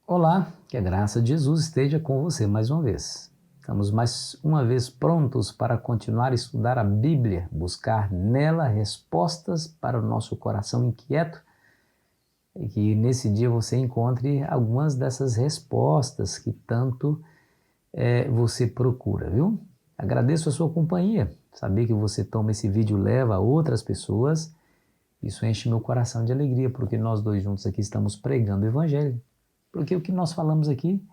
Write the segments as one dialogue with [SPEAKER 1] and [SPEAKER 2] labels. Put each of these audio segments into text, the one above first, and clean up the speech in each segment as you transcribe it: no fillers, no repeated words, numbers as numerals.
[SPEAKER 1] Olá, que a graça de Jesus esteja com você mais uma vez. Estamos mais uma vez prontos para continuar a estudar a Bíblia, buscar nela respostas para o nosso coração inquieto e que nesse dia você encontre algumas dessas respostas que tanto você procura, viu? Agradeço a sua companhia, saber que você toma esse vídeo e leva a outras pessoas, isso enche meu coração de alegria, porque nós dois juntos aqui estamos pregando o Evangelho. Porque o que nós falamos aqui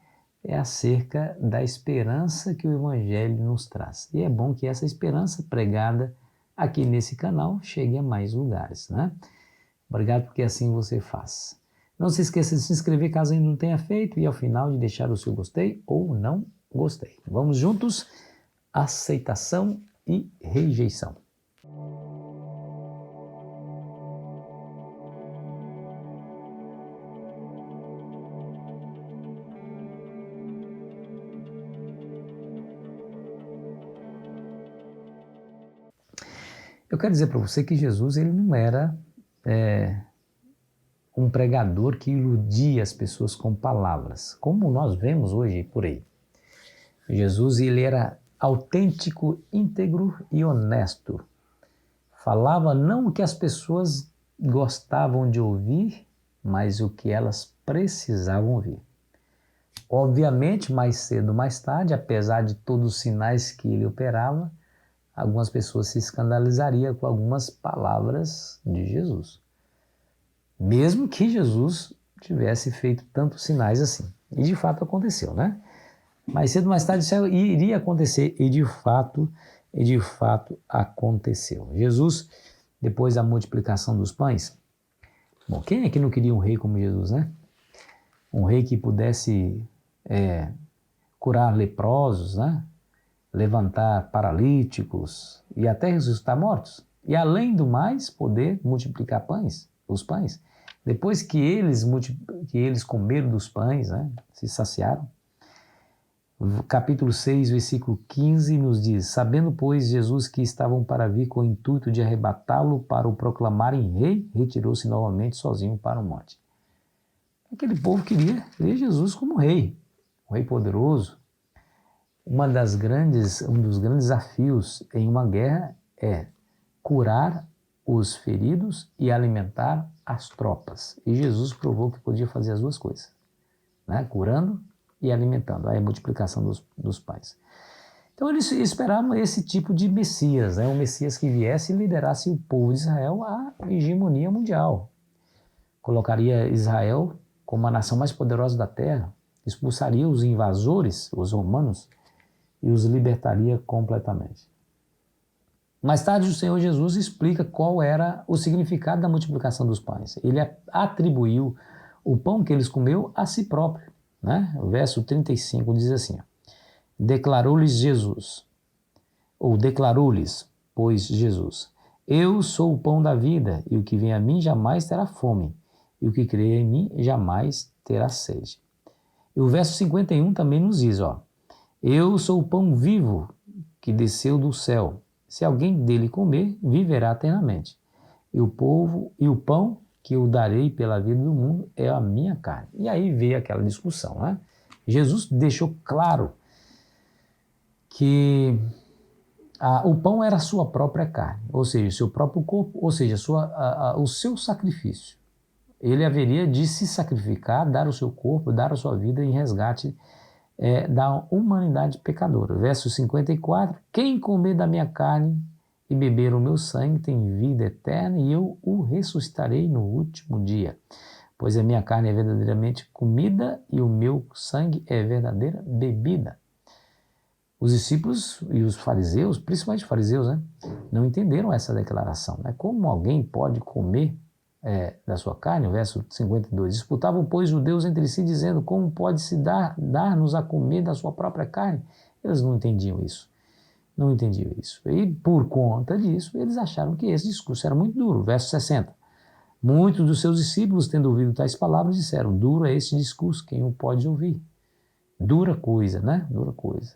[SPEAKER 1] é acerca da esperança que o Evangelho nos traz. E é bom que essa esperança pregada aqui nesse canal chegue a mais lugares, né? Obrigado porque assim você faz. Não se esqueça de se inscrever caso ainda não tenha feito e ao final de deixar o seu gostei ou não gostei. Vamos juntos? Aceitação e rejeição. Eu quero dizer para você que Jesus ele não era um pregador que iludia as pessoas com palavras, como nós vemos hoje por aí. Jesus ele era autêntico, íntegro e honesto. Falava não o que as pessoas gostavam de ouvir, mas o que elas precisavam ouvir. Obviamente, mais cedo ou mais tarde, apesar de todos os sinais que ele operava, algumas pessoas se escandalizariam com algumas palavras de Jesus. Mesmo que Jesus tivesse feito tantos sinais assim. E de fato aconteceu, né? Mais cedo ou mais tarde isso iria acontecer e de fato aconteceu. Jesus, depois da multiplicação dos pães, bom, quem é que não queria um rei como Jesus, né? Um rei que pudesse curar leprosos, né? Levantar paralíticos e até ressuscitar mortos. E além do mais, poder multiplicar os pães. Depois que eles comeram dos pães, né, se saciaram, capítulo 6, versículo 15 nos diz: sabendo, pois, Jesus que estavam para vir com o intuito de arrebatá-lo para o proclamarem rei, retirou-se novamente sozinho para o monte. Aquele povo queria ver Jesus como rei, um rei poderoso. Um dos grandes desafios em uma guerra é curar os feridos e alimentar as tropas. E Jesus provou que podia fazer as duas coisas, né? Curando e alimentando. Aí a multiplicação dos pães. Então eles esperavam esse tipo de Messias, né? Um Messias que viesse e liderasse o povo de Israel à hegemonia mundial. Colocaria Israel como a nação mais poderosa da terra, expulsaria os invasores, os romanos, e os libertaria completamente. Mais tarde, o Senhor Jesus explica qual era o significado da multiplicação dos pães. Ele atribuiu o pão que eles comeu a si próprio, né? O verso 35 diz assim: declarou-lhes, pois Jesus, eu sou o pão da vida, e o que vem a mim jamais terá fome, e o que crê em mim jamais terá sede. E o verso 51 também nos diz, eu sou o pão vivo que desceu do céu. Se alguém dele comer, viverá eternamente. E o pão que eu darei pela vida do mundo é a minha carne. E aí veio aquela discussão, né? Jesus deixou claro que o pão era a sua própria carne, ou seja, o seu próprio corpo, ou seja, o seu sacrifício. Ele haveria de se sacrificar, dar o seu corpo, dar a sua vida em resgate da humanidade pecadora. Verso 54, quem comer da minha carne e beber o meu sangue tem vida eterna e eu o ressuscitarei no último dia. Pois a minha carne é verdadeiramente comida e o meu sangue é verdadeira bebida. Os discípulos e os fariseus, principalmente os fariseus, né, não entenderam essa declaração. Né? Como alguém pode comer da sua carne? O verso 52, disputavam, pois, os judeus entre si, dizendo, como pode-se dar-nos a comer da sua própria carne? Eles não entendiam isso. E por conta disso, eles acharam que esse discurso era muito duro. Verso 60, muitos dos seus discípulos, tendo ouvido tais palavras, disseram, duro é esse discurso, quem o pode ouvir? Dura coisa, né? Dura coisa.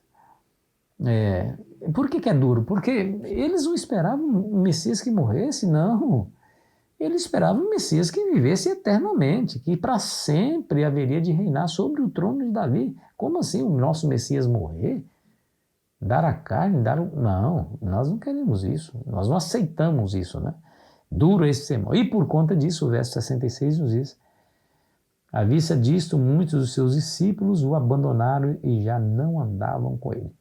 [SPEAKER 1] Por que é duro? Porque eles não esperavam um Messias que morresse, não. Ele esperava um Messias que vivesse eternamente, que para sempre haveria de reinar sobre o trono de Davi. Como assim o nosso Messias morrer? Dar a carne, dar o... Não, nós não queremos isso, nós não aceitamos isso, né? Duro esse sermão. E por conta disso, o verso 66 nos diz: à vista disto, muitos dos seus discípulos o abandonaram e já não andavam com ele.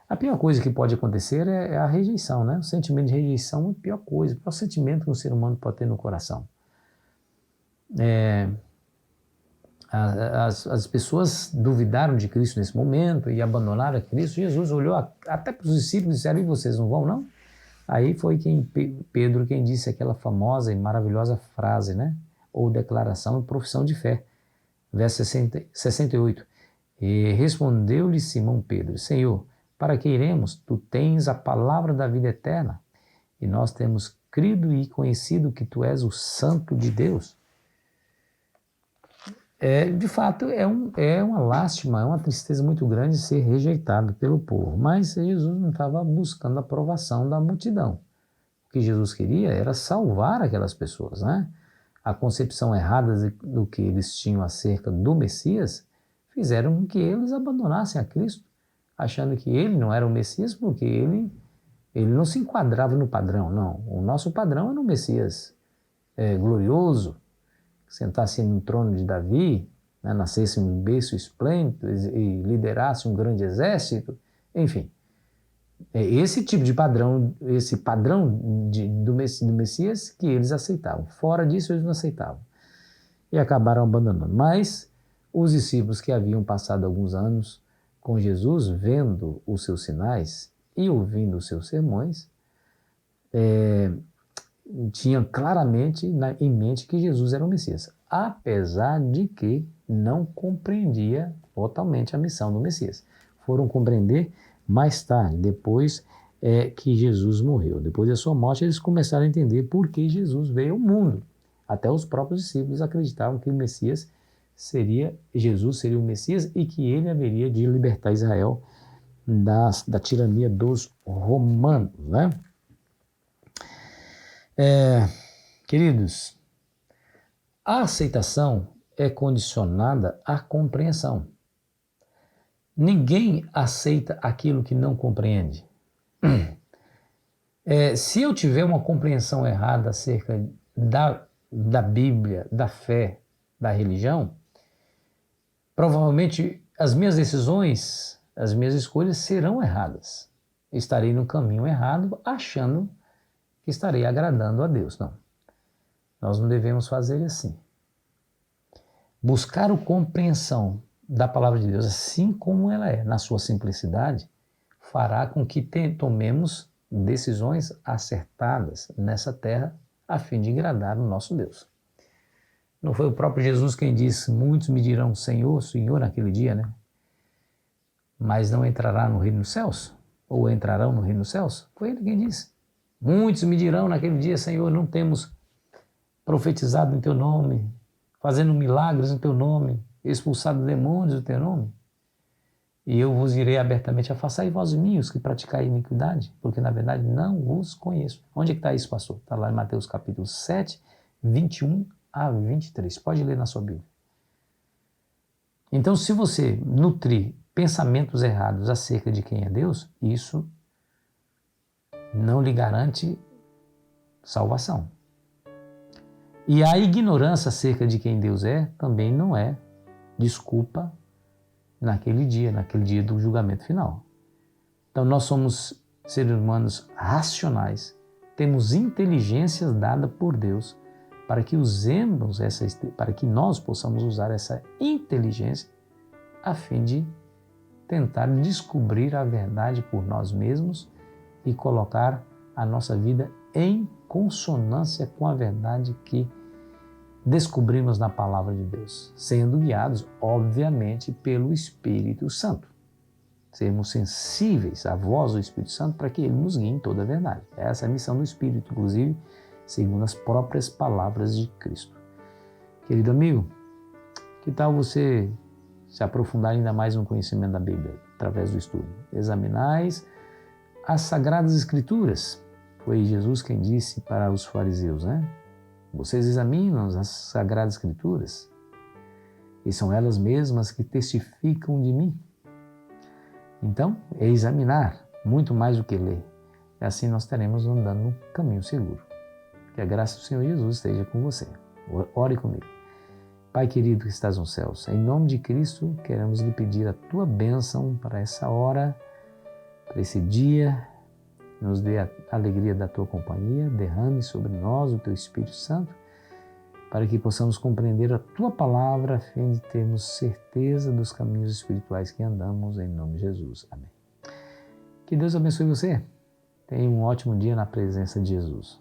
[SPEAKER 1] A pior coisa que pode acontecer é a rejeição, né? O sentimento de rejeição é a pior coisa, o pior sentimento que um ser humano pode ter no coração. As pessoas duvidaram de Cristo nesse momento e abandonaram a Cristo. Jesus olhou até para os discípulos e disseram: e vocês não vão, não? Aí foi Pedro quem disse aquela famosa e maravilhosa frase, né? Ou declaração e profissão de fé. Verso 68. E respondeu-lhe Simão Pedro: Senhor, para que iremos? Tu tens a palavra da vida eterna, e nós temos crido e conhecido que tu és o Santo de Deus. De fato, é uma lástima, é uma tristeza muito grande ser rejeitado pelo povo, mas Jesus não estava buscando a aprovação da multidão. O que Jesus queria era salvar aquelas pessoas, né? A concepção errada do que eles tinham acerca do Messias fizeram com que eles abandonassem a Cristo, achando que ele não era o Messias porque ele não se enquadrava no padrão. Não, o nosso padrão era o Messias glorioso, que sentasse no trono de Davi, né, nascesse um berço esplêndido e liderasse um grande exército, enfim. Esse tipo de padrão, esse padrão do Messias que eles aceitavam. Fora disso, eles não aceitavam. E acabaram abandonando. Mas os discípulos que haviam passado alguns anos com Jesus, vendo os seus sinais e ouvindo os seus sermões, tinham claramente em mente que Jesus era o Messias, apesar de que não compreendia totalmente a missão do Messias. Foram compreender mais tarde, depois que Jesus morreu. Depois da sua morte, eles começaram a entender por que Jesus veio ao mundo. Até os próprios discípulos acreditavam que Jesus seria o Messias e que ele haveria de libertar Israel da tirania dos romanos, né? Queridos, a aceitação é condicionada à compreensão. Ninguém aceita aquilo que não compreende. Se eu tiver uma compreensão errada acerca da Bíblia, da fé, da religião, provavelmente as minhas decisões, as minhas escolhas serão erradas. Estarei no caminho errado, achando que estarei agradando a Deus. Não. Nós não devemos fazer assim. Buscar a compreensão da palavra de Deus, assim como ela é, na sua simplicidade, fará com que tomemos decisões acertadas nessa terra, a fim de agradar o nosso Deus. Não foi o próprio Jesus quem disse: muitos me dirão Senhor, Senhor, naquele dia, né? Mas não entrará no reino dos céus? Ou entrarão no reino dos céus? Foi ele quem disse. Muitos me dirão naquele dia: Senhor, não temos profetizado em teu nome, fazendo milagres em teu nome, expulsado demônios em teu nome? E eu vos direi abertamente: afastai vós mim os que praticai iniquidade, porque na verdade não vos conheço. Onde é que está isso, pastor? Está lá em Mateus capítulo 7, 21 a 23. Pode ler na sua Bíblia. Então, se você nutrir pensamentos errados acerca de quem é Deus, isso não lhe garante salvação. E a ignorância acerca de quem Deus é também não é desculpa naquele dia do julgamento final. Então nós somos seres humanos racionais, temos inteligência dada por Deus para que para que nós possamos usar essa inteligência a fim de tentar descobrir a verdade por nós mesmos e colocar a nossa vida em consonância com a verdade que descobrimos na palavra de Deus, sendo guiados, obviamente, pelo Espírito Santo. Sermos sensíveis à voz do Espírito Santo para que ele nos guie em toda a verdade. Essa é a missão do Espírito, inclusive, segundo as próprias palavras de Cristo. Querido amigo, que tal você se aprofundar ainda mais no conhecimento da Bíblia, através do estudo? Examinais as Sagradas Escrituras. Foi Jesus quem disse para os fariseus, né? Vocês examinam as Sagradas Escrituras e são elas mesmas que testificam de mim. Então, é examinar muito mais do que ler. E assim nós teremos andando no caminho seguro. Que a graça do Senhor Jesus esteja com você. Ore comigo. Pai querido que estás nos céus, em nome de Cristo, queremos lhe pedir a tua bênção para essa hora, para esse dia. Nos dê a alegria da tua companhia, derrame sobre nós o teu Espírito Santo, para que possamos compreender a tua palavra, a fim de termos certeza dos caminhos espirituais que andamos, em nome de Jesus. Amém. Que Deus abençoe você. Tenha um ótimo dia na presença de Jesus.